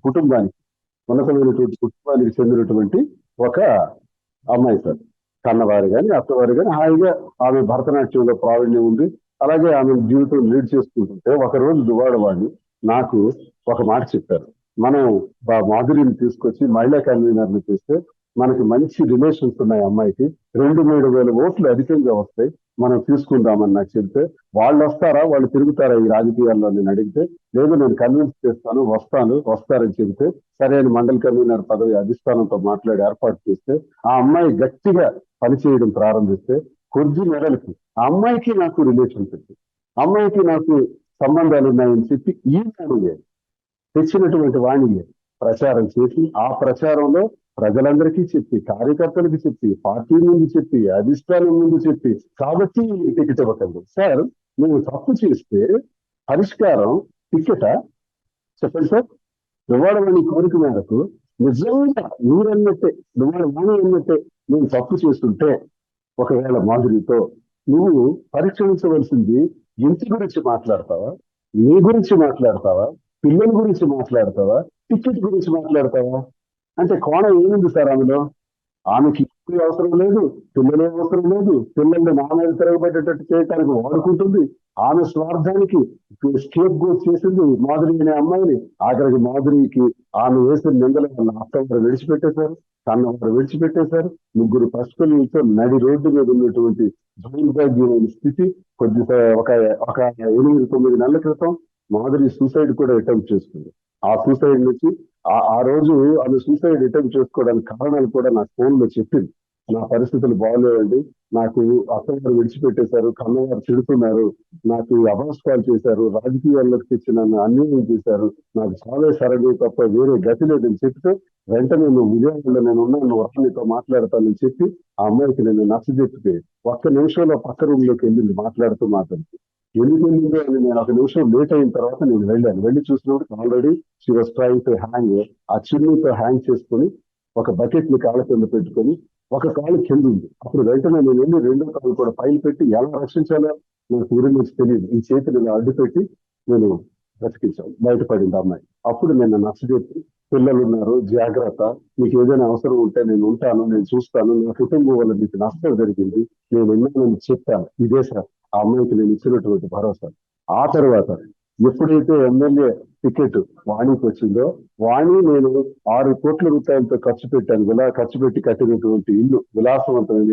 కుటుంబానికి, ఉన్నతమైనటువంటి కుటుంబానికి చెందినటువంటి ఒక అమ్మాయి సార్. కన్నవారు కానీ అత్తవారు కానీ హాయిగా ఆమె భరతనాట్యంలో ప్రావీణ్యం ఉంది. అలాగే ఆమె జీవితం లీడ్ చేసుకుంటుంటే ఒకరోజు దువాడ వాళ్ళు నాకు ఒక మాట చెప్పారు. మనం మాధురిని తీసుకొచ్చి మహిళా కన్వీనర్ని చేస్తే మనకి మంచి రిలేషన్స్ ఉన్నాయి, అమ్మాయికి 2-3 వేల ఓట్లు అధికంగా వస్తాయి, మనం తీసుకుందామని నాకు చెప్తే, వాళ్ళు వస్తారా వాళ్ళు తిరుగుతారా ఈ రాజకీయాల్లో నేను అడిగితే, లేదు నేను కన్విన్స్ చేస్తాను వస్తారని చెబితే, సరే అని మండల కన్వీనర్ పదవి అధిష్టానంతో మాట్లాడి ఏర్పాటు చేస్తే ఆ అమ్మాయి గట్టిగా పనిచేయడం ప్రారంభిస్తే కొద్ది నెలలకి ఆ అమ్మాయికి నాకు రిలేషన్ పెట్టి, అమ్మాయికి నాకు సంబంధాలు ఉన్నాయని చెప్పి ఈ తెచ్చినటువంటి వాణిని ప్రచారం చేసి, ఆ ప్రచారంలో ప్రజలందరికీ చెప్పి, కార్యకర్తలకు చెప్పి, పార్టీ ముందు చెప్పి, అధిష్టానం ముందు చెప్పి, కాబట్టి టికెట్ ఇవ్వకండి సార్, నువ్వు తప్పు చేస్తే పరిష్కారం టికెటా చెప్పండి సార్. దువ్వాడవాణి కోరిక మేరకు నిజంగా మీరన్నట్టే, దువ్వాడవాణి అన్నట్టే నువ్వు తప్పు చేస్తుంటే ఒకవేళ మాధురితో నువ్వు పరీక్షించవలసింది ఇంటి గురించి మాట్లాడతావా, నీ గురించి మాట్లాడతావా, పిల్లల గురించి మాట్లాడతావా, టికెట్ గురించి మాట్లాడతావా? అంటే కోణం ఏముంది సార్ ఆమెలో? ఆమెకి ఇప్పుడు అవసరం లేదు, పిల్లలే అవసరం లేదు, పిల్లల్ని నా మీద తిరగబెట్టేటట్టు చేయడానికి వాడుకుంటుంది. ఆమె స్వార్థానికి స్కేప్ గోట్ చేసింది మాధురి అనే అమ్మాయిని. ఆఖరికి మాధురికి ఆమె వేసిన నిందల వల్ల అత్తవారు విడిచిపెట్టేశారు, కన్నవారు విడిచిపెట్టేశారు. 3 పసిపిల్లలతో నడి రోడ్డు మీద ఉన్నటువంటి దౌర్భాగ్యమైన స్థితి. ఒక 8-9 నెలల క్రితం మాధురి సూసైడ్ కూడా అటెంప్ట్ చేసుకుంది. ఆ సూసైడ్ నుంచి ఆ రోజు ఆమె సూసైడ్ అటెంప్ట్ చేసుకోవడానికి కారణాలు కూడా నాకు ఫోన్ లో చెప్పింది. నా పరిస్థితులు బాగోలేవండి, నాకు అత్తగారు విడిచిపెట్టేశారు, కన్నవారు తిడుతున్నారు, నాకు అభాస్పాలు చేశారు, రాజకీయాల్లోకి తెచ్చి నన్ను అన్యాయం చేశారు, నాకు చావే సరగి తప్ప వేరే గతి లేదని చెప్తే, వెంటనే నువ్వు విజయవాడలో నేను ఉన్నాను, నువ్వు నీతో మాట్లాడతానని చెప్పి ఆ అమ్మాయికి నేను నచ్చజెప్పితే 1 నిమిషంలో పక్క రూమ్ లోకి వెళ్ళింది మాట్లాడుతూ. ఎందుకు వెళ్ళిందో అని నేను 1 నిమిషం లేట్ అయిన తర్వాత నేను వెళ్ళి చూసినప్పుడు already she was trying to hang, ఆ చిన్నీతో హ్యాంగ్ చేసుకొని ఒక బకెట్ ని కాళ్ళ కింద పెట్టుకొని ఒక కాలు కింద ఉంది. అప్పుడు వెంటనే నేను వెళ్ళి 2వ కాలు కూడా పైన పెట్టి ఎలా రక్షించాలో నాకు ఊరి నుంచి తెలియదు, ఈ చేతిని ఇలా అడ్డు పెట్టి నేను బ్రతికించాను, బయటపడింది అమ్మాయి. అప్పుడు నేను నచ్చజెప్పి, పిల్లలు ఉన్నారు జాగ్రత్త, నీకు ఏదైనా అవసరం ఉంటే నేను ఉంటాను, నేను చూస్తాను, నా కుటుంబం వల్ల నీకు నష్టం జరిగింది, నేను ఉన్నానని చెప్పాను. ఇదే సార్ ఆ అమ్మాయికి నేను ఇచ్చినటువంటి భరోసా. ఆ తర్వాత ఎప్పుడైతే ఎమ్మెల్యే టికెట్ వాణికి వచ్చిందో, వాణి నేను 6 కోట్ల రూపాయలతో ఖర్చు పెట్టి కట్టినటువంటి ఇల్లు, విలాసవంతమైన